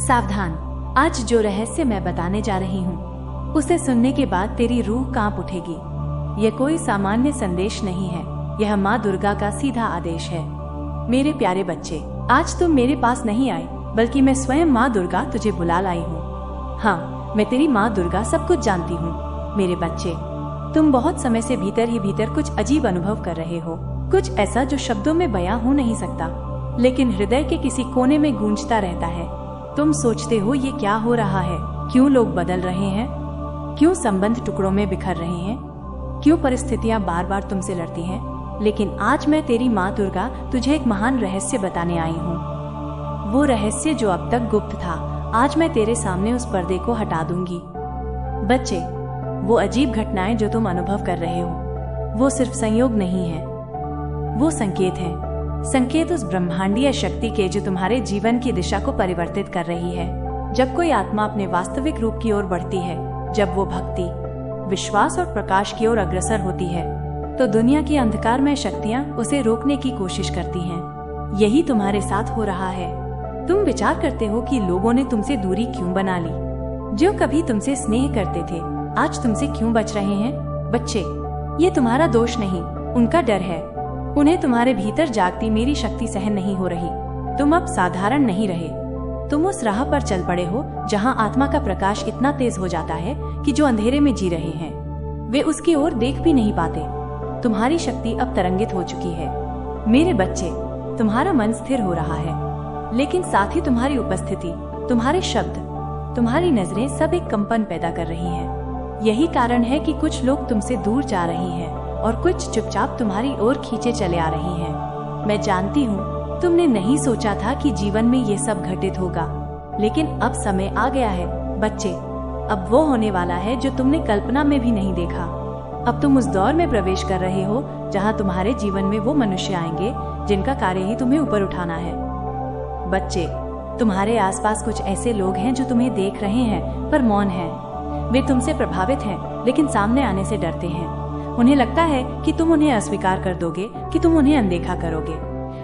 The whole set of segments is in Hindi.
सावधान, आज जो रहस्य मैं बताने जा रही हूँ उसे सुनने के बाद तेरी रूह कांप उठेगी। यह कोई सामान्य संदेश नहीं है, यह माँ दुर्गा का सीधा आदेश है। मेरे प्यारे बच्चे, आज तुम मेरे पास नहीं आए, बल्कि मैं स्वयं माँ दुर्गा तुझे बुला लाई हूँ। हाँ, मैं तेरी माँ दुर्गा सब कुछ जानती हूँ। मेरे बच्चे, तुम बहुत समय से भीतर ही भीतर कुछ अजीब अनुभव कर रहे हो, कुछ ऐसा जो शब्दों में बयां हो नहीं सकता, लेकिन हृदय के किसी कोने में गूंजता रहता है। तुम सोचते हो ये क्या हो रहा है, क्यों लोग बदल रहे हैं, क्यों संबंध टुकड़ों में बिखर रहे हैं, क्यों परिस्थितियां बार बार तुमसे लड़ती हैं। लेकिन आज मैं तेरी माँ दुर्गा तुझे एक महान रहस्य बताने आई हूँ। वो रहस्य जो अब तक गुप्त था, आज मैं तेरे सामने उस पर्दे को हटा दूंगी। बच्चे, वो अजीब घटनाएं जो तुम अनुभव कर रहे हो, वो सिर्फ संयोग नहीं है, वो संकेत है। संकेत उस ब्रह्मांडीय शक्ति के जो तुम्हारे जीवन की दिशा को परिवर्तित कर रही है। जब कोई आत्मा अपने वास्तविक रूप की ओर बढ़ती है, जब वो भक्ति, विश्वास और प्रकाश की ओर अग्रसर होती है, तो दुनिया की अंधकारमय शक्तियां उसे रोकने की कोशिश करती हैं। यही तुम्हारे साथ हो रहा है। तुम विचार करते हो कि लोगों ने तुमसे दूरी क्यों बना ली। जो कभी तुमसे स्नेह करते थे, आज तुमसे क्यों बच रहे हैं। बच्चे, ये तुम्हारा दोष नहीं, उनका डर है। उन्हें तुम्हारे भीतर जागती मेरी शक्ति सहन नहीं हो रही। तुम अब साधारण नहीं रहे, तुम उस राह पर चल पड़े हो जहां आत्मा का प्रकाश इतना तेज हो जाता है कि जो अंधेरे में जी रहे हैं वे उसकी ओर देख भी नहीं पाते। तुम्हारी शक्ति अब तरंगित हो चुकी है। मेरे बच्चे, तुम्हारा मन स्थिर हो रहा है, लेकिन साथ ही तुम्हारी उपस्थिति, तुम्हारे शब्द, तुम्हारी नजरें सब एक कंपन पैदा कर रही हैं। यही कारण है कि कुछ लोग तुमसे दूर जा रही हैं और कुछ चुपचाप तुम्हारी ओर खींचे चले आ रही हैं। मैं जानती हूँ तुमने नहीं सोचा था कि जीवन में ये सब घटित होगा, लेकिन अब समय आ गया है। बच्चे, अब वो होने वाला है जो तुमने कल्पना में भी नहीं देखा। अब तुम उस दौर में प्रवेश कर रहे हो जहाँ तुम्हारे जीवन में वो मनुष्य आएंगे जिनका कार्य ही तुम्हें ऊपर उठाना है। बच्चे, तुम्हारे आसपास कुछ ऐसे लोग हैं जो तुम्हें देख रहे हैं पर मौन हैं। वे तुमसे प्रभावित हैं, लेकिन सामने आने से डरते हैं। उन्हें लगता है कि तुम उन्हें अस्वीकार कर दोगे, कि तुम उन्हें अनदेखा करोगे।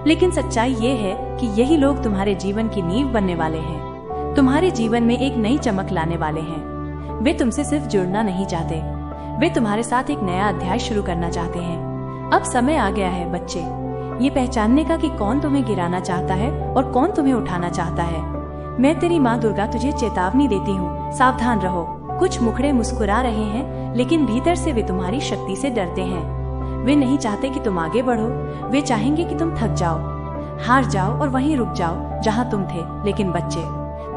लेकिन सच्चाई ये है कि यही लोग तुम्हारे जीवन की नींव बनने वाले हैं, तुम्हारे जीवन में एक नई चमक लाने वाले हैं। वे तुमसे सिर्फ जुड़ना नहीं चाहते, वे तुम्हारे साथ एक नया अध्याय शुरू करना चाहते हैं। अब समय आ गया है बच्चे, ये पहचानने का कि कौन तुम्हें गिराना चाहता है और कौन तुम्हें उठाना चाहता है। मैं तेरी माँ दुर्गा तुझे चेतावनी देती हूँ, सावधान रहो। कुछ मुखड़े मुस्कुरा रहे हैं, लेकिन भीतर से वे तुम्हारी शक्ति से डरते हैं। वे नहीं चाहते कि तुम आगे बढ़ो, वे चाहेंगे कि तुम थक जाओ, हार जाओ और वहीं रुक जाओ जहां तुम थे। लेकिन बच्चे,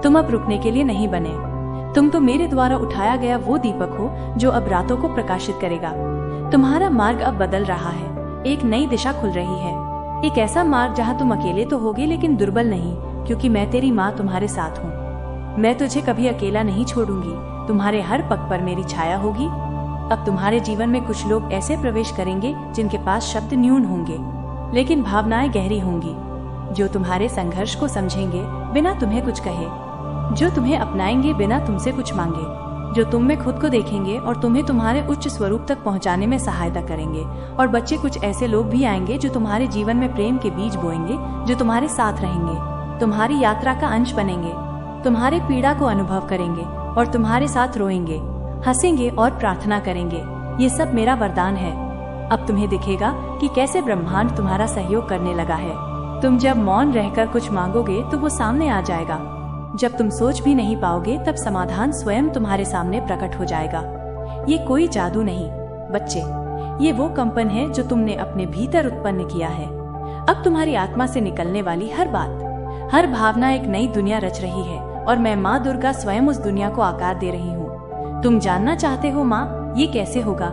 तुम अब रुकने के लिए नहीं बने। तुम तो मेरे द्वारा उठाया गया वो दीपक हो जो अब रातों को प्रकाशित करेगा। तुम्हारा मार्ग अब बदल रहा है, एक नई दिशा खुल रही है, एक ऐसा मार्ग जहाँ तुम अकेले तो होगे लेकिन दुर्बल नहीं, क्योंकि मैं तेरी माँ तुम्हारे साथ हूँ। मैं तुझे कभी अकेला नहीं छोड़ूंगी, तुम्हारे हर पग पर मेरी छाया होगी। अब तुम्हारे जीवन में कुछ लोग ऐसे प्रवेश करेंगे जिनके पास शब्द न्यून होंगे, लेकिन भावनाएं गहरी होंगी, जो तुम्हारे संघर्ष को समझेंगे बिना तुम्हें कुछ कहे, जो तुम्हें अपनाएंगे बिना तुमसे कुछ मांगे, जो तुम में खुद को देखेंगे और तुम्हें तुम्हारे उच्च स्वरूप तक पहुंचाने में सहायता करेंगे। और बच्चे, कुछ ऐसे लोग भी आएंगे जो तुम्हारे जीवन में प्रेम के बीज बोएंगे, जो तुम्हारे साथ रहेंगे, तुम्हारी यात्रा का अंश बनेंगे, तुम्हारे पीड़ा को अनुभव करेंगे और तुम्हारे साथ रोएंगे, हंसेंगे और प्रार्थना करेंगे। ये सब मेरा वरदान है। अब तुम्हें दिखेगा कि कैसे ब्रह्मांड तुम्हारा सहयोग करने लगा है। तुम जब मौन रहकर कुछ मांगोगे तो वो सामने आ जाएगा। जब तुम सोच भी नहीं पाओगे तब समाधान स्वयं तुम्हारे सामने प्रकट हो जाएगा। ये कोई जादू नहीं बच्चे, ये वो कंपन है जो तुमने अपने भीतर उत्पन्न किया है। अब तुम्हारी आत्मा से निकलने वाली हर बात, हर भावना एक नई दुनिया रच रही है और मैं माँ दुर्गा स्वयं उस दुनिया को आकार दे रही हूँ। तुम जानना चाहते हो माँ, ये कैसे होगा,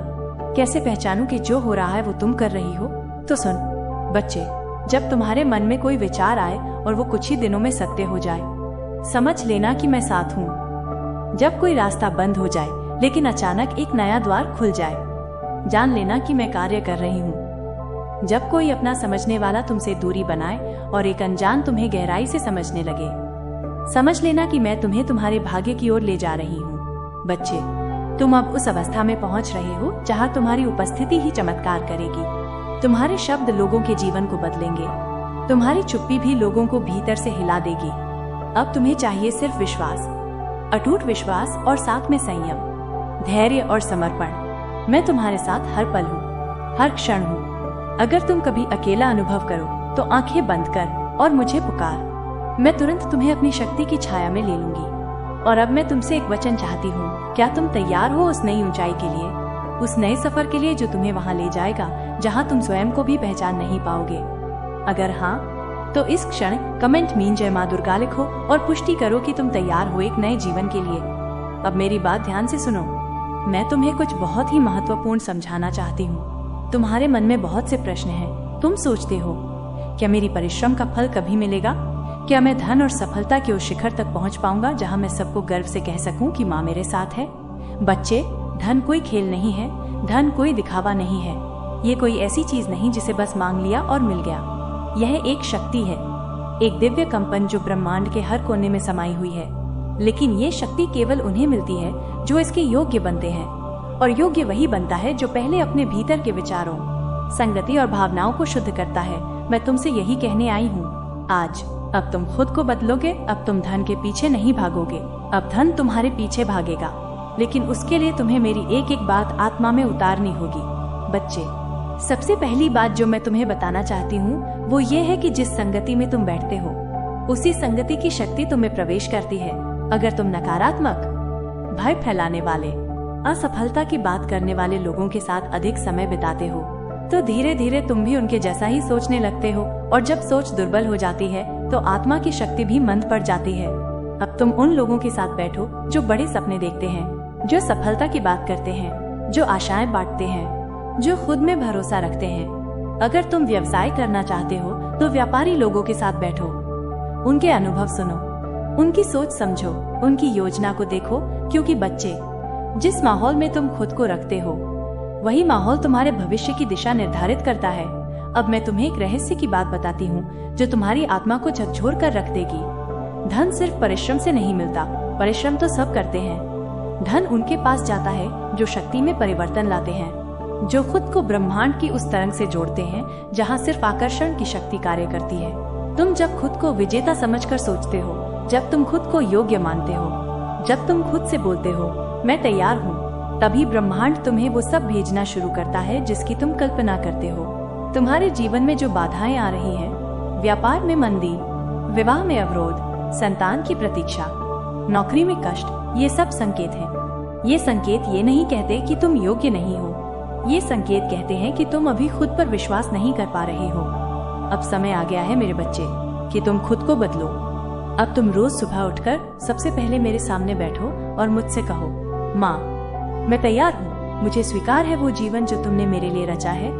कैसे पहचानूं कि जो हो रहा है वो तुम कर रही हो? तो सुन बच्चे, जब तुम्हारे मन में कोई विचार आए और वो कुछ ही दिनों में सत्य हो जाए, समझ लेना कि मैं साथ हूँ। जब कोई रास्ता बंद हो जाए लेकिन अचानक एक नया द्वार खुल जाए, जान लेना कि मैं कार्य कर रही हूँ। जब कोई अपना समझने वाला तुमसे दूरी बनाए और एक अनजान तुम्हें गहराई से समझने लगे, समझ लेना कि मैं तुम्हें तुम्हारे भाग्य की ओर ले जा रही हूँ। बच्चे, तुम अब उस अवस्था में पहुंच रहे हो जहां तुम्हारी उपस्थिति ही चमत्कार करेगी। तुम्हारे शब्द लोगों के जीवन को बदलेंगे, तुम्हारी चुप्पी भी लोगों को भीतर से हिला देगी। अब तुम्हें चाहिए सिर्फ विश्वास, अटूट विश्वास और साथ में संयम, धैर्य और समर्पण। मैं तुम्हारे साथ हर पल हूँ, हर क्षण हूँ। अगर तुम कभी अकेला अनुभव करो तो आंखें बंद कर और मुझे पुकार। मैं तुरंत तुम्हें अपनी शक्ति की छाया में ले लूंगी। और अब मैं तुमसे एक वचन चाहती हूँ, क्या तुम तैयार हो उस नई ऊंचाई के लिए, उस नए सफर के लिए जो तुम्हें वहाँ ले जाएगा जहाँ तुम स्वयं को भी पहचान नहीं पाओगे? अगर हाँ, तो इस क्षण कमेंट में जय माँ दुर्गा लिखो और पुष्टि करो कि तुम तैयार हो एक नए जीवन के लिए। अब मेरी बात ध्यान से सुनो, मैं तुम्हें कुछ बहुत ही महत्वपूर्ण समझाना चाहती हूँ। तुम्हारे मन में बहुत से प्रश्न हैं। तुम सोचते हो, क्या मेरी परिश्रम का फल कभी मिलेगा? क्या मैं धन और सफलता के उस शिखर तक पहुँच पाऊंगा जहाँ मैं सबको गर्व से कह सकूं कि माँ मेरे साथ है? बच्चे, धन कोई खेल नहीं है, धन कोई दिखावा नहीं है। ये कोई ऐसी चीज नहीं जिसे बस मांग लिया और मिल गया। यह एक शक्ति है, एक दिव्य कंपन जो ब्रह्मांड के हर कोने में समाई हुई है। लेकिन ये शक्ति केवल उन्हें मिलती है जो इसके योग्य बनते हैं, और योग्य वही बनता है जो पहले अपने भीतर के विचारों, संगति और भावनाओं को शुद्ध करता है। मैं तुमसे यही कहने आई हूँ आज। अब तुम खुद को बदलोगे। अब तुम धन के पीछे नहीं भागोगे, अब धन तुम्हारे पीछे भागेगा। लेकिन उसके लिए तुम्हें मेरी एक एक बात आत्मा में उतारनी होगी। बच्चे, सबसे पहली बात जो मैं तुम्हें बताना चाहती हूँ वो ये है कि जिस संगति में तुम बैठते हो उसी संगति की शक्ति तुम्हें प्रवेश करती है। अगर तुम नकारात्मक, भय फैलाने वाले, असफलता की बात करने वाले लोगों के साथ अधिक समय बिताते हो तो धीरे धीरे तुम भी उनके जैसा ही सोचने लगते हो, और जब सोच दुर्बल हो जाती है तो आत्मा की शक्ति भी मंद पड़ जाती है। अब तुम उन लोगों के साथ बैठो जो बड़े सपने देखते हैं, जो सफलता की बात करते हैं, जो आशाएं बांटते हैं, जो खुद में भरोसा रखते हैं। अगर तुम व्यवसाय करना चाहते हो तो व्यापारी लोगों के साथ बैठो, उनके अनुभव सुनो, उनकी सोच समझो, उनकी योजना को देखो। क्योंकि बच्चे, जिस माहौल में तुम खुद को रखते हो वही माहौल तुम्हारे भविष्य की दिशा निर्धारित करता है। अब मैं तुम्हें एक रहस्य की बात बताती हूँ जो तुम्हारी आत्मा को झकझोर कर रख देगी। धन सिर्फ परिश्रम से नहीं मिलता, परिश्रम तो सब करते हैं। धन उनके पास जाता है जो शक्ति में परिवर्तन लाते हैं, जो खुद को ब्रह्मांड की उस तरंग से जोड़ते हैं जहाँ सिर्फ आकर्षण की शक्ति कार्य करती है। तुम जब खुद को विजेता समझकर सोचते हो, जब तुम खुद को योग्य मानते हो, जब तुम खुद से बोलते हो मैं तैयार हूँ, तभी ब्रह्मांड तुम्हें वो सब भेजना शुरू करता है जिसकी तुम कल्पना करते हो। तुम्हारे जीवन में जो बाधाएं आ रही हैं, व्यापार में मंदी, विवाह में अवरोध, संतान की प्रतीक्षा, नौकरी में कष्ट, ये सब संकेत हैं। ये संकेत ये नहीं कहते कि तुम योग्य नहीं हो, ये संकेत कहते हैं कि तुम अभी खुद पर विश्वास नहीं कर पा रहे हो। अब समय आ गया है मेरे बच्चे कि तुम खुद को बदलो। अब तुम रोज सुबह उठकर सबसे पहले मेरे सामने बैठो और मुझसे कहो, माँ मैं तैयार हूँ, मुझे स्वीकार है वो जीवन जो तुमने मेरे लिए रचा है।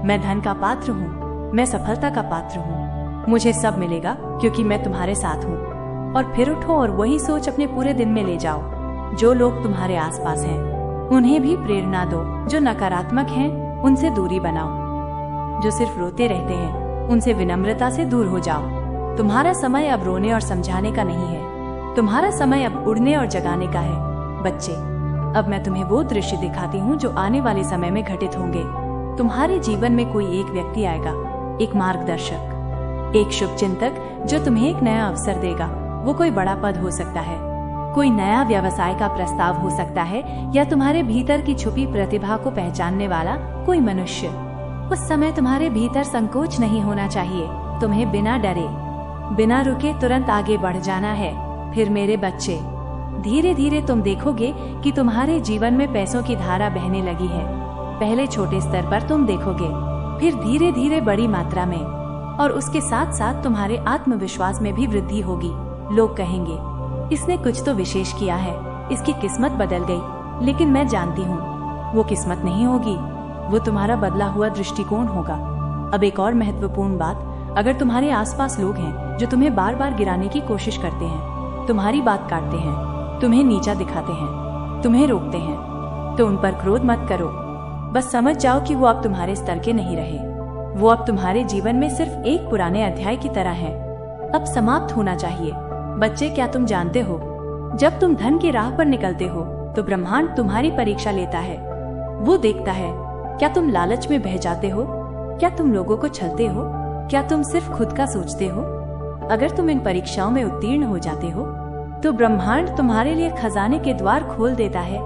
मैं धन का पात्र हूँ, मैं सफलता का पात्र हूँ, मुझे सब मिलेगा क्योंकि मैं तुम्हारे साथ हूँ। और फिर उठो और वही सोच अपने पूरे दिन में ले जाओ। जो लोग तुम्हारे आसपास हैं उन्हें भी प्रेरणा दो, जो नकारात्मक हैं उनसे दूरी बनाओ, जो सिर्फ रोते रहते हैं उनसे विनम्रता से दूर हो जाओ। तुम्हारा समय अब रोने और समझाने का नहीं है, तुम्हारा समय अब उड़ने और जगाने का है। बच्चे, अब मैं तुम्हें वो दृश्य दिखाती हूँ जो आने वाले समय में घटित होंगे। तुम्हारे जीवन में कोई एक व्यक्ति आएगा, एक मार्गदर्शक, एक शुभ चिंतक जो तुम्हें एक नया अवसर देगा। वो कोई बड़ा पद हो सकता है, कोई नया व्यवसाय का प्रस्ताव हो सकता है, या तुम्हारे भीतर की छुपी प्रतिभा को पहचानने वाला कोई मनुष्य। उस समय तुम्हारे भीतर संकोच नहीं होना चाहिए, तुम्हें बिना डरे, बिना रुके तुरंत आगे बढ़ जाना है। फिर मेरे बच्चे, धीरे धीरे तुम देखोगे कि तुम्हारे जीवन में पैसों की धारा बहने लगी है। पहले छोटे स्तर पर तुम देखोगे, फिर धीरे धीरे बड़ी मात्रा में, और उसके साथ साथ तुम्हारे आत्मविश्वास में भी वृद्धि होगी। लोग कहेंगे, इसने कुछ तो विशेष किया है, इसकी किस्मत बदल गई। लेकिन मैं जानती हूँ वो किस्मत नहीं होगी, वो तुम्हारा बदला हुआ दृष्टिकोण होगा। अब एक और महत्वपूर्ण बात, अगर तुम्हारे आसपास लोग हैं जो तुम्हें बार बार गिराने की कोशिश करते हैं, तुम्हारी बात काटते हैं, तुम्हें नीचा दिखाते हैं, तुम्हें रोकते हैं, तो उन पर क्रोध मत करो। बस समझ जाओ कि वो अब तुम्हारे स्तर के नहीं रहे। वो अब तुम्हारे जीवन में सिर्फ एक पुराने अध्याय की तरह है, अब समाप्त होना चाहिए। बच्चे, क्या तुम जानते हो, जब तुम धन की राह पर निकलते हो तो ब्रह्मांड तुम्हारी परीक्षा लेता है। वो देखता है, क्या तुम लालच में बह जाते हो, क्या तुम लोगों को छलते हो, क्या तुम सिर्फ खुद का सोचते हो। अगर तुम इन परीक्षाओं में उत्तीर्ण हो जाते हो तो ब्रह्मांड तुम्हारे लिए खजाने के द्वार खोल देता है।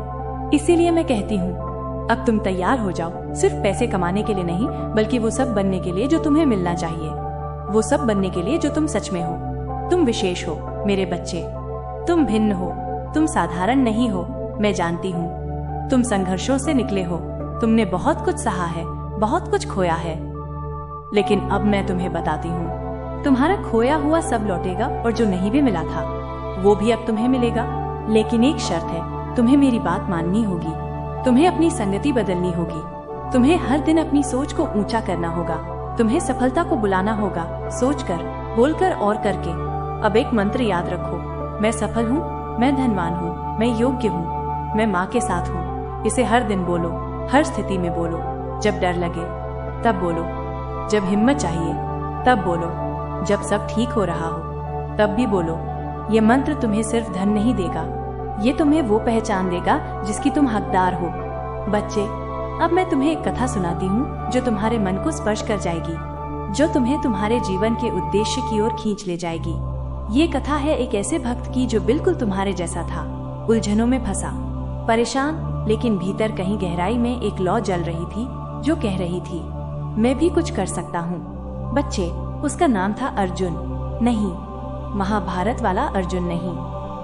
इसीलिए मैं कहती हूँ, अब तुम तैयार हो जाओ, सिर्फ पैसे कमाने के लिए नहीं, बल्कि वो सब बनने के लिए जो तुम्हें मिलना चाहिए, वो सब बनने के लिए जो तुम सच में हो। तुम विशेष हो मेरे बच्चे, तुम भिन्न हो, तुम साधारण नहीं हो। मैं जानती हूँ तुम संघर्षों से निकले हो, तुमने बहुत कुछ सहा है, बहुत कुछ खोया है, लेकिन अब मैं तुम्हें बताती हूँ, तुम्हारा खोया हुआ सब लौटेगा और जो नहीं भी मिला था वो भी अब तुम्हें मिलेगा। लेकिन एक शर्त है, तुम्हें मेरी बात माननी होगी, तुम्हें अपनी संगति बदलनी होगी, तुम्हें हर दिन अपनी सोच को ऊंचा करना होगा, तुम्हें सफलता को बुलाना होगा, सोचकर, बोलकर और करके। अब एक मंत्र याद रखो, मैं सफल हूँ, मैं धनवान हूँ, मैं योग्य हूँ, मैं माँ के साथ हूँ। इसे हर दिन बोलो, हर स्थिति में बोलो। जब डर लगे तब बोलो, जब हिम्मत चाहिए तब बोलो, जब सब ठीक हो रहा हो तब भी बोलो। ये मंत्र तुम्हें सिर्फ धन नहीं देगा, ये तुम्हें वो पहचान देगा जिसकी तुम हकदार हो। बच्चे, अब मैं तुम्हें एक कथा सुनाती हूँ जो तुम्हारे मन को स्पर्श कर जाएगी, जो तुम्हें तुम्हारे जीवन के उद्देश्य की ओर खींच ले जाएगी। ये कथा है एक ऐसे भक्त की जो बिल्कुल तुम्हारे जैसा था, उलझनों में फंसा, परेशान, लेकिन भीतर कहीं गहराई में एक लौ जल रही थी जो कह रही थी, मैं भी कुछ कर सकता हूँ। बच्चे, उसका नाम था अर्जुन। नहीं, महाभारत वाला अर्जुन नहीं,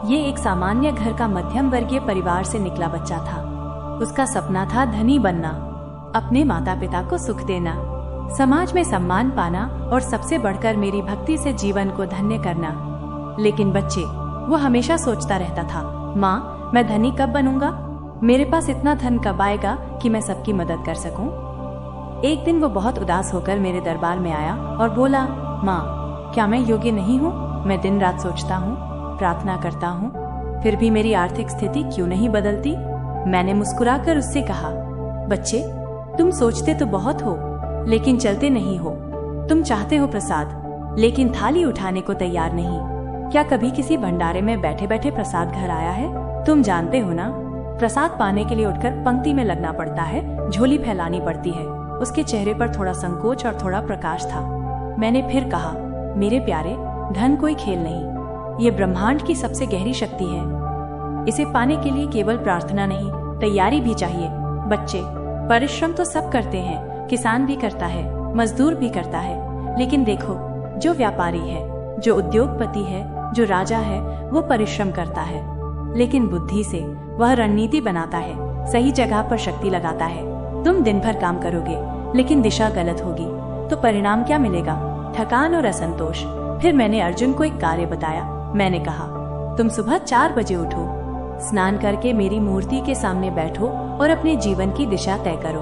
ये एक सामान्य घर का मध्यम वर्गीय परिवार से निकला बच्चा था। उसका सपना था धनी बनना, अपने माता पिता को सुख देना, समाज में सम्मान पाना और सबसे बढ़कर मेरी भक्ति से जीवन को धन्य करना। लेकिन बच्चे, वो हमेशा सोचता रहता था, माँ, मैं धनी कब बनूंगा? मेरे पास इतना धन कब आएगा कि मैं सबकी मदद कर सकूं? एक दिन वो बहुत उदास होकर मेरे दरबार में आया और बोला, माँ, क्या मैं योग्य नहीं हूँ? मैं दिन रात सोचता हूँ, प्रार्थना करता हूँ, फिर भी मेरी आर्थिक स्थिति क्यों नहीं बदलती? मैंने मुस्कुराकर उससे कहा, बच्चे, तुम सोचते तो बहुत हो, लेकिन चलते नहीं हो। तुम चाहते हो प्रसाद, लेकिन थाली उठाने को तैयार नहीं। क्या कभी किसी भंडारे में बैठे बैठे प्रसाद घर आया है? तुम जानते हो ना, प्रसाद पाने के लिए उठकर पंक्ति में लगना पड़ता है, झोली फैलानी पड़ती है। उसके चेहरे पर थोड़ा संकोच और थोड़ा प्रकाश था। मैंने फिर कहा, मेरे प्यारे, धन कोई खेल नहीं, ये ब्रह्मांड की सबसे गहरी शक्ति है। इसे पाने के लिए केवल प्रार्थना नहीं, तैयारी भी चाहिए। बच्चे, परिश्रम तो सब करते हैं, किसान भी करता है, मजदूर भी करता है, लेकिन देखो, जो व्यापारी है, जो उद्योगपति है, जो राजा है, वो परिश्रम करता है, लेकिन बुद्धि से वह रणनीति बनाता है, सही जगह पर शक्ति लगाता है। तुम दिन भर काम करोगे, लेकिन दिशा गलत होगी, तो परिणाम क्या मिलेगा? थकान और असंतोष। फिर मैंने अर्जुन को एक कार्य बताया। मैंने कहा, तुम सुबह 4 बजे उठो, स्नान करके मेरी मूर्ति के सामने बैठो और अपने जीवन की दिशा तय करो।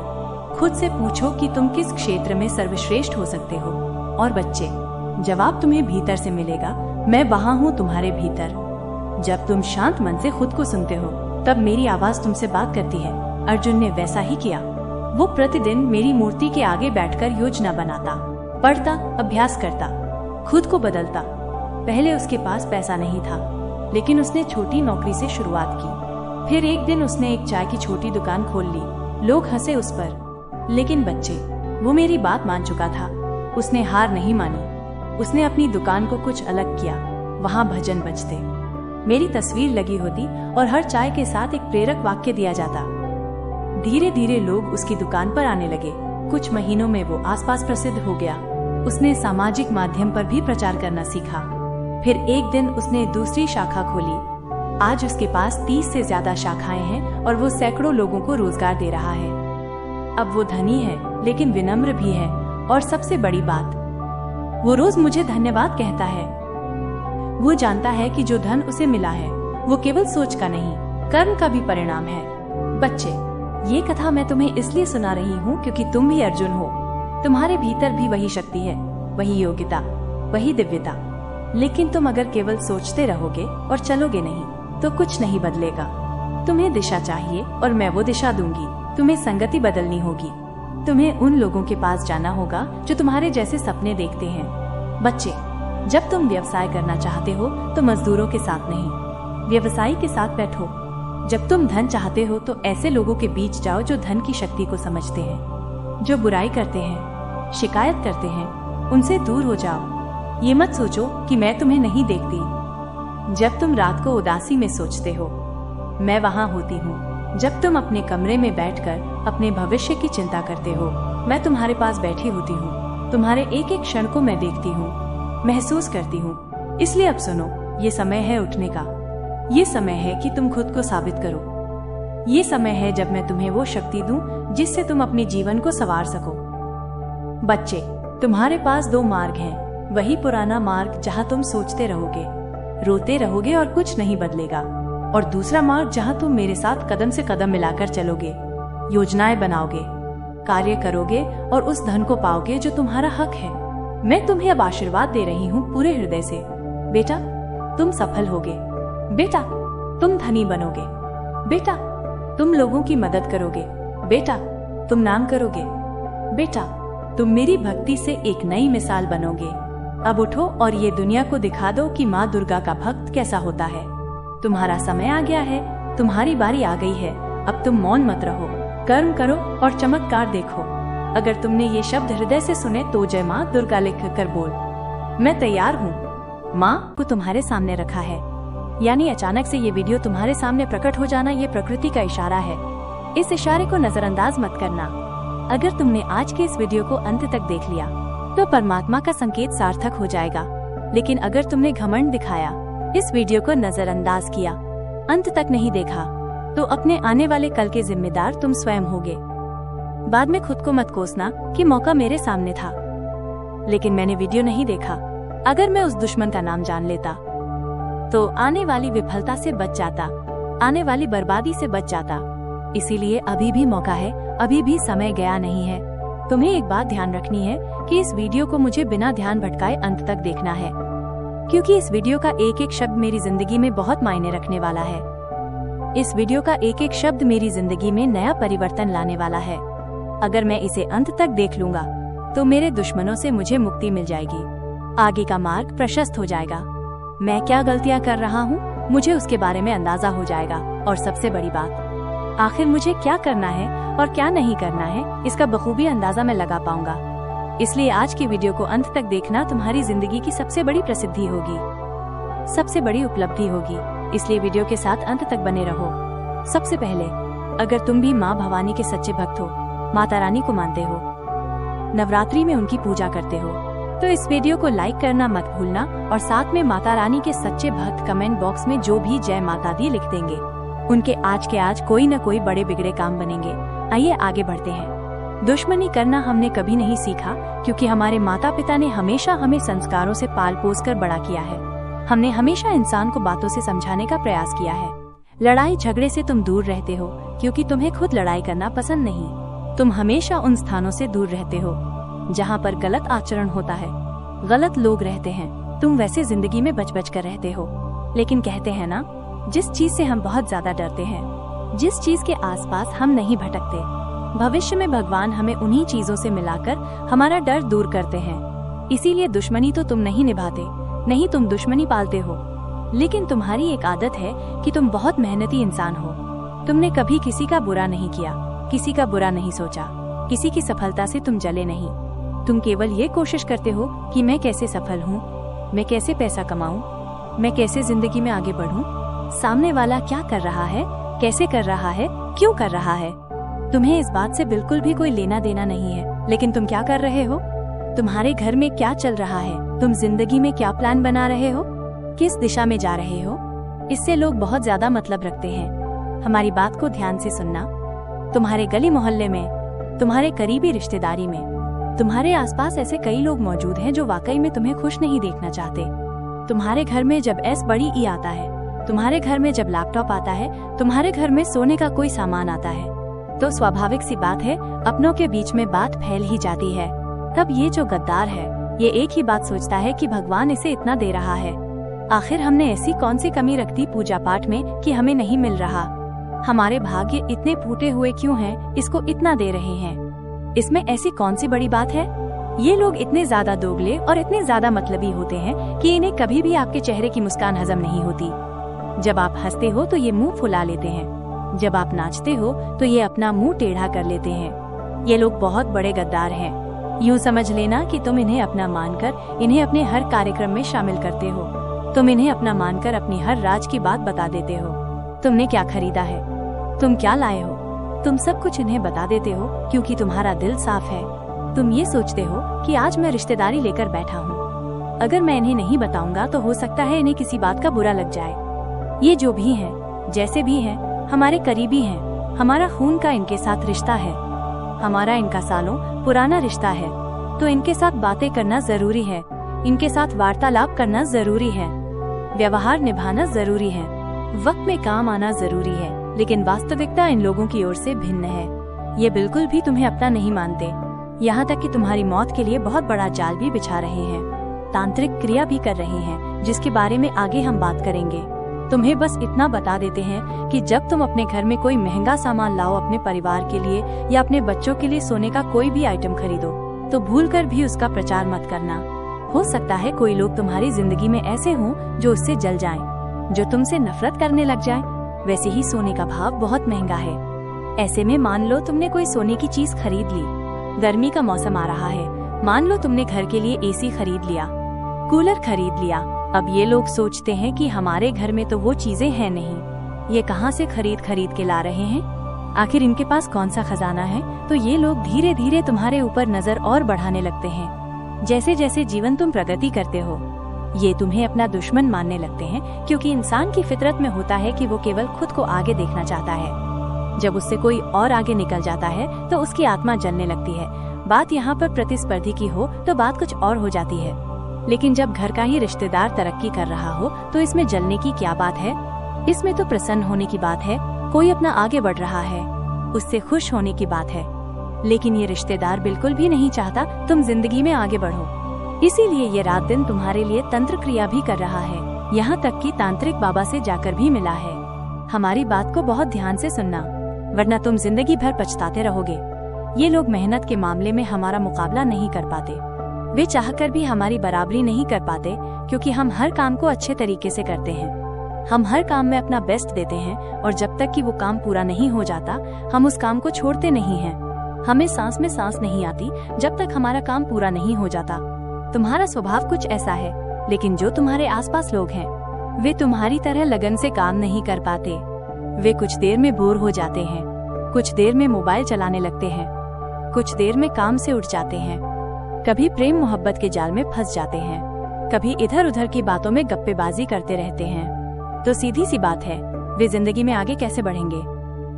खुद से पूछो कि तुम किस क्षेत्र में सर्वश्रेष्ठ हो सकते हो। और बच्चे, जवाब तुम्हें भीतर से मिलेगा। मैं वहाँ हूँ तुम्हारे भीतर। जब तुम शांत मन से खुद को सुनते हो, तब मेरी आवाज तुमसे बात करती है। अर्जुन ने वैसा ही किया। वो प्रतिदिन मेरी मूर्ति के आगे बैठकर योजना बनाता, पढ़ता, अभ्यास करता, खुद को बदलता। पहले उसके पास पैसा नहीं था, लेकिन उसने छोटी नौकरी से शुरुआत की। फिर एक दिन उसने एक चाय की छोटी दुकान खोल ली। लोग हंसे उस पर, लेकिन बच्चे, वो मेरी बात मान चुका था। उसने हार नहीं मानी। उसने अपनी दुकान को कुछ अलग किया। वहाँ भजन बजते, मेरी तस्वीर लगी होती और हर चाय के साथ एक प्रेरक वाक्य दिया जाता। धीरे धीरे लोग उसकी दुकान पर आने लगे। कुछ महीनों में वो आसपास प्रसिद्ध हो गया। उसने सामाजिक माध्यम पर भी प्रचार करना सीखा। फिर एक दिन उसने दूसरी शाखा खोली। आज उसके पास 30 से ज्यादा शाखाएं हैं और वो सैकड़ों लोगों को रोजगार दे रहा है। अब वो धनी है, लेकिन विनम्र भी है। और सबसे बड़ी बात, वो रोज मुझे धन्यवाद कहता है। वो जानता है कि जो धन उसे मिला है, वो केवल सोच का नहीं, कर्म का भी परिणाम है। बच्चे, ये कथा मैं तुम्हें इसलिए सुना रही हूँ क्योंकि तुम भी अर्जुन हो। तुम्हारे भीतर भी वही शक्ति है, वही योग्यता, वही दिव्यता। लेकिन तुम अगर केवल सोचते रहोगे और चलोगे नहीं, तो कुछ नहीं बदलेगा। तुम्हें दिशा चाहिए और मैं वो दिशा दूंगी। तुम्हें संगति बदलनी होगी। तुम्हें उन लोगों के पास जाना होगा जो तुम्हारे जैसे सपने देखते हैं। बच्चे, जब तुम व्यवसाय करना चाहते हो तो मजदूरों के साथ नहीं, व्यवसायी के साथ बैठो। जब तुम धन चाहते हो तो ऐसे लोगों के बीच जाओ जो धन की शक्ति को समझते हैं। जो बुराई करते हैं, शिकायत करते हैं, उनसे दूर हो जाओ। ये मत सोचो कि मैं तुम्हें नहीं देखती। जब तुम रात को उदासी में सोचते हो, मैं वहाँ होती हूँ। जब तुम अपने कमरे में बैठकर अपने भविष्य की चिंता करते हो, मैं तुम्हारे पास बैठी होती हूँ। तुम्हारे एक एक क्षण को मैं देखती हूँ, महसूस करती हूँ। इसलिए अब सुनो, ये समय है उठने का। ये समय है कि तुम खुद को साबित करो। ये समय है जब मैं तुम्हें वो शक्ति दूं जिससे तुम अपने जीवन को संवार सको। बच्चे, तुम्हारे पास दो मार्ग हैं। वही पुराना मार्ग जहां तुम सोचते रहोगे, रोते रहोगे और कुछ नहीं बदलेगा, और दूसरा मार्ग जहां तुम मेरे साथ कदम से कदम मिलाकर चलोगे, योजनाएं बनाओगे, कार्य करोगे और उस धन को पाओगे जो तुम्हारा हक है। मैं तुम्हें अब आशीर्वाद दे रही हूँ पूरे हृदय से। बेटा, तुम सफल होगे। बेटा, तुम धनी बनोगे। बेटा, तुम लोगों की मदद करोगे। बेटा, तुम नाम करोगे। बेटा, तुम मेरी भक्ति से एक नई मिसाल बनोगे। अब उठो और ये दुनिया को दिखा दो कि माँ दुर्गा का भक्त कैसा होता है। तुम्हारा समय आ गया है, तुम्हारी बारी आ गई है। अब तुम मौन मत रहो, कर्म करो और चमत्कार देखो। अगर तुमने ये शब्द हृदय से सुने तो जय माँ दुर्गा लिख कर बोल। मैं तैयार हूँ। माँ को तुम्हारे सामने रखा है, यानी अचानक से ये वीडियो तुम्हारे सामने प्रकट हो जाना ये प्रकृति का इशारा है। इस इशारे को नजरअंदाज मत करना। अगर तुमने आज के इस वीडियो को अंत तक देख लिया तो परमात्मा का संकेत सार्थक हो जाएगा। लेकिन अगर तुमने घमंड दिखाया, इस वीडियो को नजरअंदाज किया, अंत तक नहीं देखा, तो अपने आने वाले कल के जिम्मेदार तुम स्वयं होगे। बाद में खुद को मत कोसना कि मौका मेरे सामने था, लेकिन मैंने वीडियो नहीं देखा। अगर मैं उस दुश्मन का नाम जान लेता तो आने वाली विफलता से बच जाता, आने वाली बर्बादी से बच जाता। इसीलिए अभी भी मौका है, अभी भी समय गया नहीं है। तुम्हें एक बात ध्यान रखनी है कि इस वीडियो को मुझे बिना ध्यान भटकाए अंत तक देखना है, क्योंकि इस वीडियो का एक एक शब्द मेरी जिंदगी में बहुत मायने रखने वाला है। इस वीडियो का एक एक शब्द मेरी जिंदगी में नया परिवर्तन लाने वाला है। अगर मैं इसे अंत तक देख लूंगा तो मेरे दुश्मनों से मुझे मुक्ति मिल जाएगी, आगे का मार्ग प्रशस्त हो जाएगा। मैं क्या गलतियां कर रहा हूँ मुझे उसके बारे में अंदाजा हो जाएगा, और सबसे बड़ी बात, आखिर मुझे क्या करना है और क्या नहीं करना है इसका बखूबी अंदाजा मैं लगा पाऊंगा। इसलिए आज की वीडियो को अंत तक देखना तुम्हारी जिंदगी की सबसे बड़ी प्रसिद्धि होगी, सबसे बड़ी उपलब्धि होगी। इसलिए वीडियो के साथ अंत तक बने रहो। सबसे पहले, अगर तुम भी माँ भवानी के सच्चे भक्त हो, माता रानी को मानते हो, नवरात्रि में उनकी पूजा करते हो, तो इस वीडियो को लाइक करना मत भूलना, और साथ में माता रानी के सच्चे भक्त कमेंट बॉक्स में जो भी जय माता दी लिख देंगे, उनके आज के आज कोई न कोई बड़े बिगड़े काम बनेंगे। आइए आगे बढ़ते हैं। दुश्मनी करना हमने कभी नहीं सीखा, क्योंकि हमारे माता पिता ने हमेशा हमें संस्कारों से पाल पोस कर बड़ा किया है। हमने हमेशा इंसान को बातों से समझाने का प्रयास किया है। लड़ाई झगड़े से तुम दूर रहते हो क्योंकि तुम्हें खुद लड़ाई करना पसंद नहीं। तुम हमेशा उन स्थानों से दूर रहते हो जहाँ पर गलत आचरण होता है, गलत लोग रहते हैं। तुम वैसे जिंदगी में बच बच कर रहते हो। लेकिन कहते हैं ना, जिस चीज से हम बहुत ज्यादा डरते हैं, जिस चीज के आसपास हम नहीं भटकते, भविष्य में भगवान हमें उन्हीं चीजों से मिलाकर हमारा डर दूर करते हैं। इसीलिए दुश्मनी तो तुम नहीं निभाते, नहीं तुम दुश्मनी पालते हो, लेकिन तुम्हारी एक आदत है कि तुम बहुत मेहनती इंसान हो। तुमने कभी किसी का बुरा नहीं किया, किसी का बुरा नहीं सोचा, किसी की सफलता से तुम जले नहीं। तुम केवल ये कोशिश करते हो कि मैं कैसे सफल हूँ, मैं कैसे पैसा कमाऊं, मैं कैसे जिंदगी में आगे बढ़ूं, सामने वाला क्या कर रहा है, कैसे कर रहा है, क्यों कर रहा है। तुम्हें इस बात से बिल्कुल भी कोई लेना देना नहीं है। लेकिन तुम क्या कर रहे हो, तुम्हारे घर में क्या चल रहा है, तुम जिंदगी में क्या प्लान बना रहे हो, किस दिशा में जा रहे हो, इससे लोग बहुत ज्यादा मतलब रखते हैं। हमारी बात को ध्यान से सुनना। तुम्हारे गली मोहल्ले में, तुम्हारे करीबी रिश्तेदारी में, तुम्हारे आसपास ऐसे कई लोग मौजूद हैं जो वाकई में तुम्हें खुश नहीं देखना चाहते। तुम्हारे घर में जब एस बड़ी ई आता है, तुम्हारे घर में जब लैपटॉप आता है, तुम्हारे घर में सोने का कोई सामान आता है, तो स्वाभाविक सी बात है अपनों के बीच में बात फैल ही जाती है। तब ये जो गद्दार है, ये एक ही बात सोचता है कि भगवान इसे इतना दे रहा है, आखिर हमने ऐसी कौन सी कमी रख दी पूजा पाठ में कि हमें नहीं मिल रहा। हमारे भाग्य इतने फूटे हुए क्यों हैं, इसको इतना दे रहे हैं, इसमें ऐसी कौन सी बड़ी बात है। ये लोग इतने ज्यादा दोगले और इतने ज्यादा मतलबी होते हैं कि इन्हें कभी भी आपके चेहरे की मुस्कान हजम नहीं होती। जब आप हंसते हो तो ये मुंह फुला लेते हैं, जब आप नाचते हो तो ये अपना मुंह टेढ़ा कर लेते हैं। ये लोग बहुत बड़े गद्दार हैं। यूँ समझ लेना कि तुम इन्हें अपना मानकर इन्हें अपने हर कार्यक्रम में शामिल करते हो। तुम इन्हें अपना मानकर अपनी हर राज की बात बता देते हो। तुमने क्या खरीदा है, तुम क्या लाए हो, तुम सब कुछ इन्हें बता देते हो क्योंकि तुम्हारा दिल साफ है। तुम ये सोचते हो कि आज मैं रिश्तेदारी लेकर बैठा हूँ, अगर मैं इन्हें नहीं बताऊंगा तो हो सकता है इन्हें किसी बात का बुरा लग जाए। ये जो भी हैं, जैसे भी हैं, हमारे करीबी हैं, हमारा खून का इनके साथ रिश्ता है, हमारा इनका सालों पुराना रिश्ता है। तो इनके साथ बातें करना जरूरी है, इनके साथ वार्तालाप करना जरूरी है, व्यवहार निभाना जरूरी है, वक्त में काम आना जरूरी है। लेकिन वास्तविकता इन लोगों की ओर से भिन्न है। ये बिल्कुल भी तुम्हें अपना नहीं मानते, यहाँ तक कि तुम्हारी मौत के लिए बहुत बड़ा जाल भी बिछा रहे हैं, तांत्रिक क्रिया भी कर रहे हैं, जिसके बारे में आगे हम बात करेंगे। तुम्हें बस इतना बता देते हैं कि जब तुम अपने घर में कोई महंगा सामान लाओ, अपने परिवार के लिए या अपने बच्चों के लिए सोने का कोई भी आइटम खरीदो, तो भूलकर भी उसका प्रचार मत करना। हो सकता है कोई लोग तुम्हारी जिंदगी में ऐसे हों जो उससे जल जाएं, जो तुमसे नफरत करने लग जाएं। वैसे ही सोने का भाव बहुत महंगा है। ऐसे में मान लो तुमने कोई सोने की चीज खरीद ली, गर्मी का मौसम आ रहा है, मान लो तुमने घर के लिए एसी खरीद लिया, कूलर खरीद लिया। अब ये लोग सोचते हैं कि हमारे घर में तो वो चीजें हैं नहीं, ये कहाँ से खरीद के ला रहे हैं, आखिर इनके पास कौन सा खजाना है। तो ये लोग धीरे धीरे तुम्हारे ऊपर नजर और बढ़ाने लगते हैं। जैसे जैसे जीवन तुम प्रगति करते हो, ये तुम्हें अपना दुश्मन मानने लगते हैं, क्योंकि इंसान की फितरत में होता है कि वो केवल खुद को आगे देखना चाहता है। जब उससे कोई और आगे निकल जाता है तो उसकी आत्मा जलने लगती है। बात यहाँ पर प्रतिस्पर्धी की हो तो बात कुछ और हो जाती है, लेकिन जब घर का ही रिश्तेदार तरक्की कर रहा हो तो इसमें जलने की क्या बात है। इसमें तो प्रसन्न होने की बात है, कोई अपना आगे बढ़ रहा है, उससे खुश होने की बात है। लेकिन ये रिश्तेदार बिल्कुल भी नहीं चाहता तुम जिंदगी में आगे बढ़ो, इसीलिए ये रात दिन तुम्हारे लिए तंत्र क्रिया भी कर रहा है, यहाँ तक कि तांत्रिक बाबा से जाकर भी मिला है। हमारी बात को बहुत ध्यान से सुनना, वरना तुम जिंदगी भर पछताते रहोगे। ये लोग मेहनत के मामले में हमारा मुकाबला नहीं कर पाते, वे चाहकर भी हमारी बराबरी नहीं कर पाते, क्योंकि हम हर काम को अच्छे तरीके से करते हैं, हम हर काम में अपना बेस्ट देते हैं, और जब तक कि वो काम पूरा नहीं हो जाता हम उस काम को छोड़ते नहीं हैं। हमें सांस में सांस नहीं आती जब तक हमारा काम पूरा नहीं हो जाता। तुम्हारा स्वभाव कुछ ऐसा है, लेकिन जो तुम्हारे आसपास लोग हैं वे तुम्हारी तरह लगन से काम नहीं कर पाते। वे कुछ देर में बोर हो जाते हैं, कुछ देर में मोबाइल चलाने लगते हैं, कुछ देर में काम से उठ जाते हैं, कभी प्रेम मोहब्बत के जाल में फंस जाते हैं, कभी इधर उधर की बातों में गप्पेबाजी करते रहते हैं। तो सीधी सी बात है, वे जिंदगी में आगे कैसे बढ़ेंगे।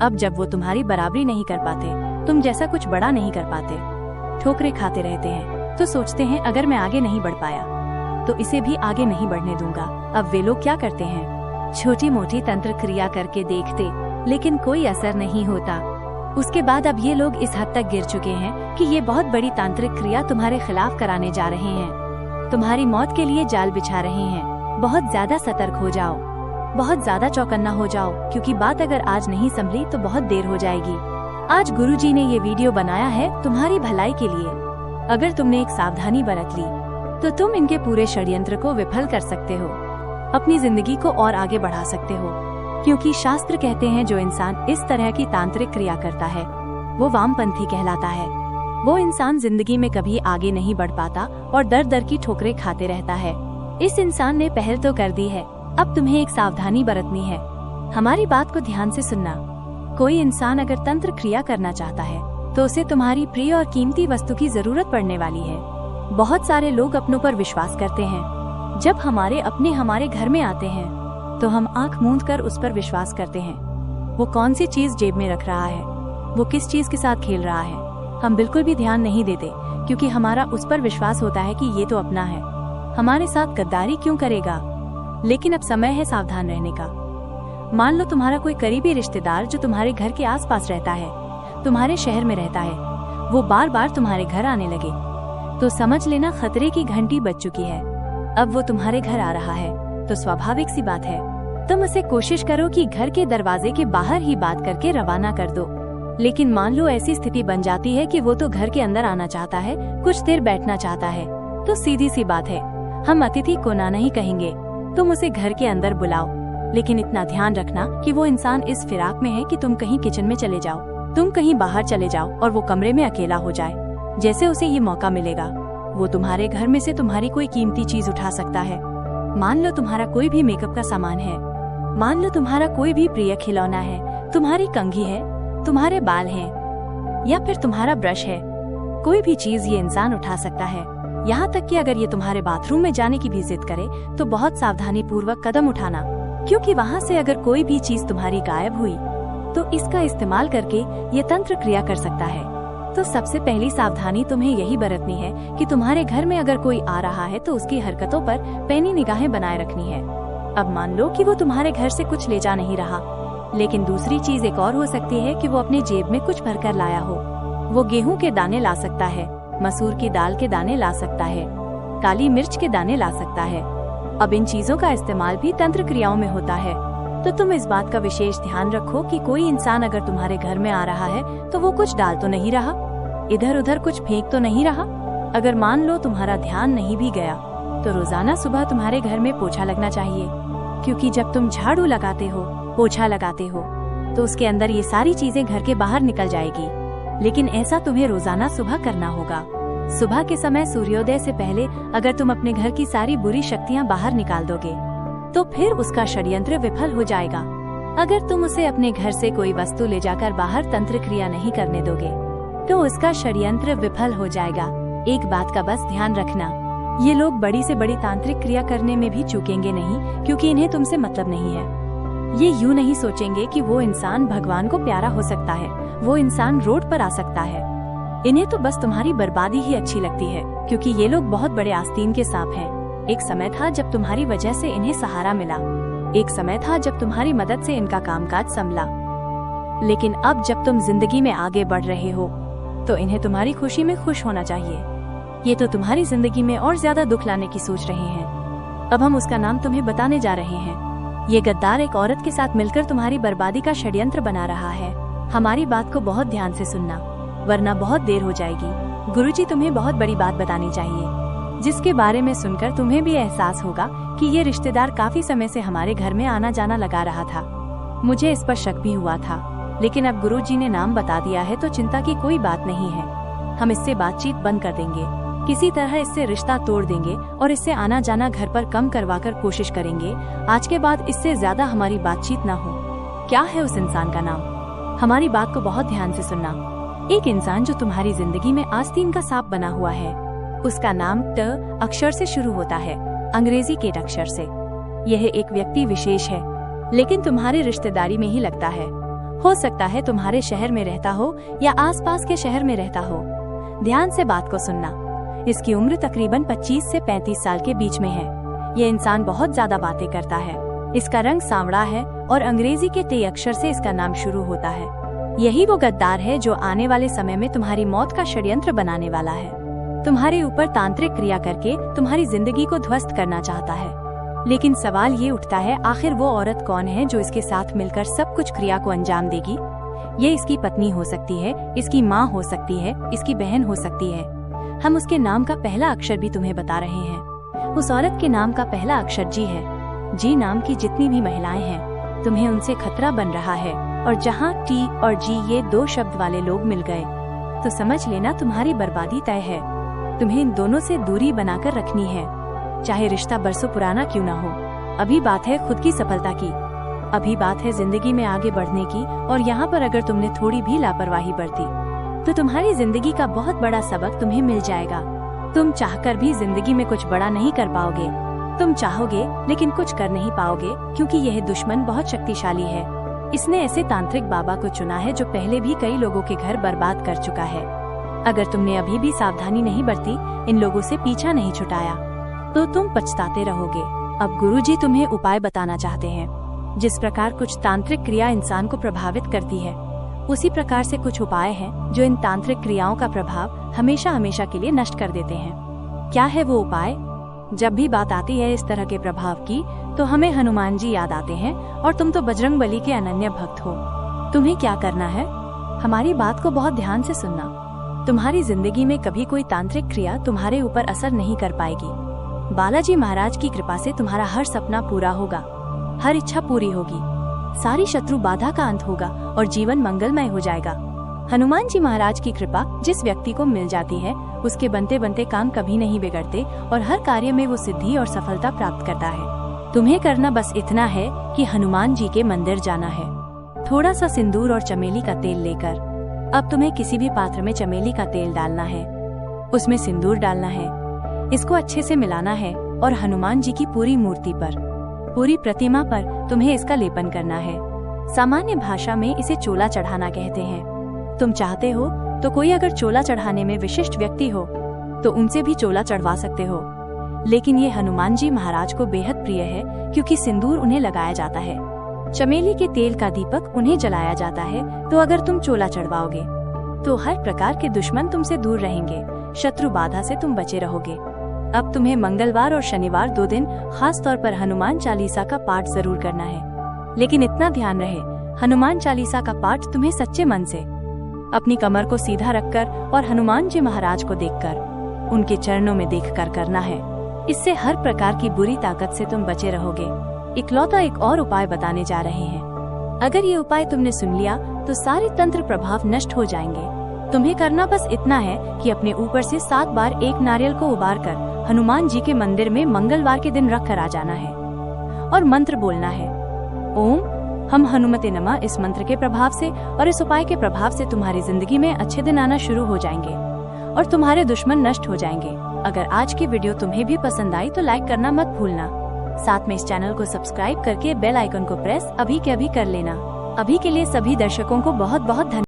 अब जब वो तुम्हारी बराबरी नहीं कर पाते, तुम जैसा कुछ बड़ा नहीं कर पाते, ठोकरें खाते रहते हैं, तो सोचते हैं अगर मैं आगे नहीं बढ़ पाया तो इसे भी आगे नहीं बढ़ने दूंगा। अब वे लोग क्या करते हैं, छोटी मोटी तंत्र क्रिया करके देखते, लेकिन कोई असर नहीं होता। उसके बाद अब ये लोग इस हद तक गिर चुके हैं कि ये बहुत बड़ी तांत्रिक क्रिया तुम्हारे खिलाफ कराने जा रहे हैं, तुम्हारी मौत के लिए जाल बिछा रहे हैं। बहुत ज्यादा सतर्क हो जाओ, बहुत ज्यादा चौकन्ना हो जाओ, क्योंकि बात अगर आज नहीं संभली तो बहुत देर हो जाएगी। आज गुरुजी ने ये वीडियो बनाया है तुम्हारी भलाई के लिए। अगर तुमने एक सावधानी बरत ली तो तुम इनके पूरे षड्यंत्र को विफल कर सकते हो, अपनी जिंदगी को और आगे बढ़ा सकते हो, क्योंकि शास्त्र कहते हैं जो इंसान इस तरह की तांत्रिक क्रिया करता है वो वामपंथी कहलाता है। वो इंसान जिंदगी में कभी आगे नहीं बढ़ पाता और दर दर की ठोकरें खाते रहता है। इस इंसान ने पहल तो कर दी है, अब तुम्हें एक सावधानी बरतनी है। हमारी बात को ध्यान से सुनना। कोई इंसान अगर तंत्र क्रिया करना चाहता है तो उसे तुम्हारी प्रिय और कीमती वस्तु की जरूरत पड़ने वाली है। बहुत सारे लोग अपनों पर विश्वास करते हैं। जब हमारे अपने हमारे घर में आते हैं तो हम आंख मूंद कर उस पर विश्वास करते हैं। वो कौन सी चीज जेब में रख रहा है, वो किस चीज के साथ खेल रहा है, हम बिल्कुल भी ध्यान नहीं देते, क्योंकि हमारा उस पर विश्वास होता है कि ये तो अपना है, हमारे साथ गद्दारी क्यों करेगा। लेकिन अब समय है सावधान रहने का। मान लो तुम्हारा कोई करीबी रिश्तेदार जो तुम्हारे घर के आसपास रहता है, तुम्हारे शहर में रहता है, वो बार बार तुम्हारे घर आने लगे, तो समझ लेना खतरे की घंटी बज चुकी है। अब वो तुम्हारे घर आ रहा है तो स्वाभाविक सी बात है तुम उसे कोशिश करो कि घर के दरवाजे के बाहर ही बात करके रवाना कर दो। लेकिन मान लो ऐसी स्थिति बन जाती है कि वो तो घर के अंदर आना चाहता है, कुछ देर बैठना चाहता है, तो सीधी सी बात है हम अतिथि को ना नहीं कहेंगे, तुम उसे घर के अंदर बुलाओ। लेकिन इतना ध्यान रखना कि वो इंसान इस फिराक में है कि तुम कहीं किचन में चले जाओ, तुम कहीं बाहर चले जाओ और वो कमरे में अकेला हो जाए। जैसे उसे ये मौका मिलेगा वो तुम्हारे घर में से तुम्हारी कोई कीमती चीज उठा सकता है। मान लो तुम्हारा कोई भी मेकअप का सामान है, मान लो तुम्हारा कोई भी प्रिय खिलौना है, तुम्हारी कंघी है, तुम्हारे बाल हैं, या फिर तुम्हारा ब्रश है। कोई भी चीज ये इंसान उठा सकता है। यहाँ तक कि अगर ये तुम्हारे बाथरूम में जाने की भी जिद करे तो बहुत सावधानी पूर्वक कदम उठाना, क्योंकि वहाँ से अगर कोई भी चीज तुम्हारी गायब हुई तो इसका इस्तेमाल करके ये तंत्र क्रिया कर सकता है। तो सबसे पहली सावधानी तुम्हें यही बरतनी है कि तुम्हारे घर में अगर कोई आ रहा है तो उसकी हरकतों पर पैनी निगाहें बनाए रखनी है। अब मान लो कि वो तुम्हारे घर से कुछ ले जा नहीं रहा, लेकिन दूसरी चीज एक और हो सकती है कि वो अपने जेब में कुछ भरकर लाया हो। वो गेहूं के दाने ला सकता है, मसूर की दाल के दाने ला सकता है, काली मिर्च के दाने ला सकता है। अब इन चीजों का इस्तेमाल भी तंत्र क्रियाओं में होता है। तो तुम इस बात का विशेष ध्यान रखो कि कोई इंसान अगर तुम्हारे घर में आ रहा है तो वो कुछ डाल तो नहीं रहा, इधर उधर कुछ फेंक तो नहीं रहा। अगर मान लो तुम्हारा ध्यान नहीं भी गया तो रोजाना सुबह तुम्हारे घर में पोछा लगना चाहिए, क्योंकि जब तुम झाड़ू लगाते हो, पोछा लगाते हो, तो उसके अंदर ये सारी चीजें घर के बाहर निकल जाएगी। लेकिन ऐसा तुम्हें रोजाना सुबह करना होगा। सुबह के समय सूर्योदय से पहले अगर तुम अपने घर की सारी बुरी शक्तियाँ बाहर निकाल दोगे तो फिर उसका षड्यंत्र विफल हो जाएगा। अगर तुम उसे अपने घर से कोई वस्तु ले जाकर बाहर तंत्र क्रिया नहीं करने दोगे तो उसका षड्यंत्र विफल हो जाएगा। एक बात का बस ध्यान रखना, ये लोग बड़ी से बड़ी तांत्रिक क्रिया करने में भी चूकेंगे नहीं, क्योंकि इन्हें तुमसे मतलब नहीं है। ये यूं नहीं सोचेंगे कि वो इंसान भगवान को प्यारा हो सकता है, वो इंसान रोड पर आ सकता है। इन्हें तो बस तुम्हारी बर्बादी ही अच्छी लगती है, क्योंकि ये लोग बहुत बड़े आस्तीन के सांप हैं। एक समय था जब तुम्हारी वजह से इन्हें सहारा मिला, एक समय था जब तुम्हारी मदद से इनका कामकाज संभला, लेकिन अब जब तुम जिंदगी में आगे बढ़ रहे हो तो इन्हें तुम्हारी खुशी में खुश होना चाहिए। ये तो तुम्हारी जिंदगी में और ज्यादा दुख लाने की सोच रहे हैं। अब हम उसका नाम तुम्हें बताने जा रहे हैं। ये गद्दार एक औरत के साथ मिलकर तुम्हारी बर्बादी का षड्यंत्र बना रहा है। हमारी बात को बहुत ध्यान से सुनना, वरना बहुत देर हो जाएगी। गुरुजी तुम्हें बहुत बड़ी बात बतानी चाहिए, जिसके बारे में सुनकर तुम्हें भी एहसास होगा कि ये रिश्तेदार काफी समय से हमारे घर में आना जाना लगा रहा था। मुझे इस पर शक भी हुआ था, लेकिन अब गुरुजी ने नाम बता दिया है तो चिंता की कोई बात नहीं है। हम इससे बातचीत बंद कर देंगे, किसी तरह इससे रिश्ता तोड़ देंगे और इससे आना जाना घर पर कम करवाकर कोशिश करेंगे। आज के बाद इससे ज्यादा हमारी बातचीत ना हो। क्या है उस इंसान का नाम? हमारी बात को बहुत ध्यान से सुनना। एक इंसान जो तुम्हारी जिंदगी में आस्तीन का सांप बना हुआ है, उसका नाम ट अक्षर से शुरू होता है, अंग्रेजी के अक्षर से। यह एक व्यक्ति विशेष है, लेकिन तुम्हारी रिश्तेदारी में ही लगता है। हो सकता है तुम्हारे शहर में रहता हो या आसपास के शहर में रहता हो। ध्यान से बात को सुनना। इसकी उम्र तकरीबन 25 से 35 साल के बीच में है। यह इंसान बहुत ज्यादा बातें करता है। इसका रंग सांवला है और अंग्रेजी के टे अक्षर से इसका नाम शुरू होता है। यही वो गद्दार है जो आने वाले समय में तुम्हारी मौत का षड्यंत्र बनाने वाला है। तुम्हारे ऊपर तांत्रिक क्रिया करके तुम्हारी जिंदगी को ध्वस्त करना चाहता है। लेकिन सवाल ये उठता है, आखिर वो औरत कौन है जो इसके साथ मिलकर सब कुछ क्रिया को अंजाम देगी? ये इसकी पत्नी हो सकती है, इसकी माँ हो सकती है, इसकी बहन हो सकती है। हम उसके नाम का पहला अक्षर भी तुम्हें बता रहे हैं। उस औरत के नाम का पहला अक्षर जी है। जी नाम की जितनी भी महिलाएं हैं, तुम्हें उनसे खतरा बन रहा है। और जहाँ टी और जी ये 2 शब्द वाले लोग मिल गए तो समझ लेना तुम्हारी बर्बादी तय है। तुम्हें इन दोनों से दूरी बनाकर रखनी है, चाहे रिश्ता बरसों पुराना क्यों ना हो। अभी बात है खुद की सफलता की, अभी बात है जिंदगी में आगे बढ़ने की। और यहाँ पर अगर तुमने थोड़ी भी लापरवाही बरती तो तुम्हारी जिंदगी का बहुत बड़ा सबक तुम्हें मिल जाएगा। तुम चाहकर भी जिंदगी में कुछ बड़ा नहीं कर पाओगे। तुम चाहोगे लेकिन कुछ कर नहीं पाओगे, क्योंकि यह दुश्मन बहुत शक्तिशाली है। इसने ऐसे तांत्रिक बाबा को चुना है जो पहले भी कई लोगों के घर बर्बाद कर चुका है। अगर तुमने अभी भी सावधानी नहीं बरती, इन लोगों से पीछा नहीं छुटाया, तो तुम पछताते रहोगे। अब गुरुजी तुम्हें उपाय बताना चाहते हैं। जिस प्रकार कुछ तांत्रिक क्रिया इंसान को प्रभावित करती है, उसी प्रकार से कुछ उपाय हैं जो इन तांत्रिक क्रियाओं का प्रभाव हमेशा हमेशा के लिए नष्ट कर देते हैं। क्या है वो उपाय? जब भी बात आती है इस तरह के प्रभाव की, तो हमें हनुमान जी याद आते हैं, और तुम तो बजरंगबली के अनन्य भक्त हो। तुम्हें क्या करना है? हमारी बात को बहुत ध्यान से सुनना। तुम्हारी जिंदगी में कभी कोई तांत्रिक क्रिया तुम्हारे ऊपर असर नहीं कर पाएगी। बालाजी महाराज की कृपा से तुम्हारा हर सपना पूरा होगा, हर इच्छा पूरी होगी, सारी शत्रु बाधा का अंत होगा और जीवन मंगलमय हो जाएगा। हनुमान जी महाराज की कृपा जिस व्यक्ति को मिल जाती है उसके बनते बनते काम कभी नहीं बिगड़ते और हर कार्य में वो सिद्धि और सफलता प्राप्त करता है। तुम्हें करना बस इतना है कि हनुमान जी के मंदिर जाना है। थोड़ा सा सिंदूर और चमेली का तेल लेकर अब तुम्हें किसी भी पात्र में चमेली का तेल डालना है, उसमें सिंदूर डालना है, इसको अच्छे से मिलाना है और हनुमान जी की पूरी मूर्ति पर, पूरी प्रतिमा पर तुम्हें इसका लेपन करना है। सामान्य भाषा में इसे चोला चढ़ाना कहते हैं। तुम चाहते हो तो कोई अगर चोला चढ़ाने में विशिष्ट व्यक्ति हो तो उनसे भी चोला चढ़वा सकते हो, लेकिन ये हनुमान जी महाराज को बेहद प्रिय है क्योंकि सिंदूर उन्हें लगाया जाता है, चमेली के तेल का दीपक उन्हें जलाया जाता है। तो अगर तुम चोला चढ़वाओगे तो हर प्रकार के दुश्मन तुमसे दूर रहेंगे, शत्रु बाधा से तुम बचे रहोगे। अब तुम्हें मंगलवार और शनिवार 2 दिन खास तौर पर हनुमान चालीसा का पाठ जरूर करना है, लेकिन इतना ध्यान रहे हनुमान चालीसा का पाठ तुम्हें सच्चे मन से, अपनी कमर को सीधा रखकर और हनुमान जी महाराज को देखकर, उनके चरणों में देखकर करना है। इससे हर प्रकार की बुरी ताकत से तुम बचे रहोगे। इकलौता एक और उपाय बताने जा रहे हैं। अगर ये उपाय तुमने सुन लिया तो सारे तंत्र प्रभाव नष्ट हो जाएंगे। तुम्हें करना बस इतना है कि अपने ऊपर से 7 बार एक नारियल को उबारकर हनुमान जी के मंदिर में मंगलवार के दिन रख कर आ जाना है और मंत्र बोलना है, ओम हम हनुमते नमः। इस मंत्र के प्रभाव से और इस उपाय के प्रभाव से तुम्हारी जिंदगी में अच्छे दिन आना शुरू हो जाएंगे और तुम्हारे दुश्मन नष्ट हो जाएंगे। अगर आज की वीडियो तुम्हें भी पसंद आई तो लाइक करना मत भूलना, साथ में इस चैनल को सब्सक्राइब करके बेल आइकन को प्रेस अभी के अभी कर लेना। अभी के लिए सभी दर्शकों को बहुत बहुत धन्यवाद।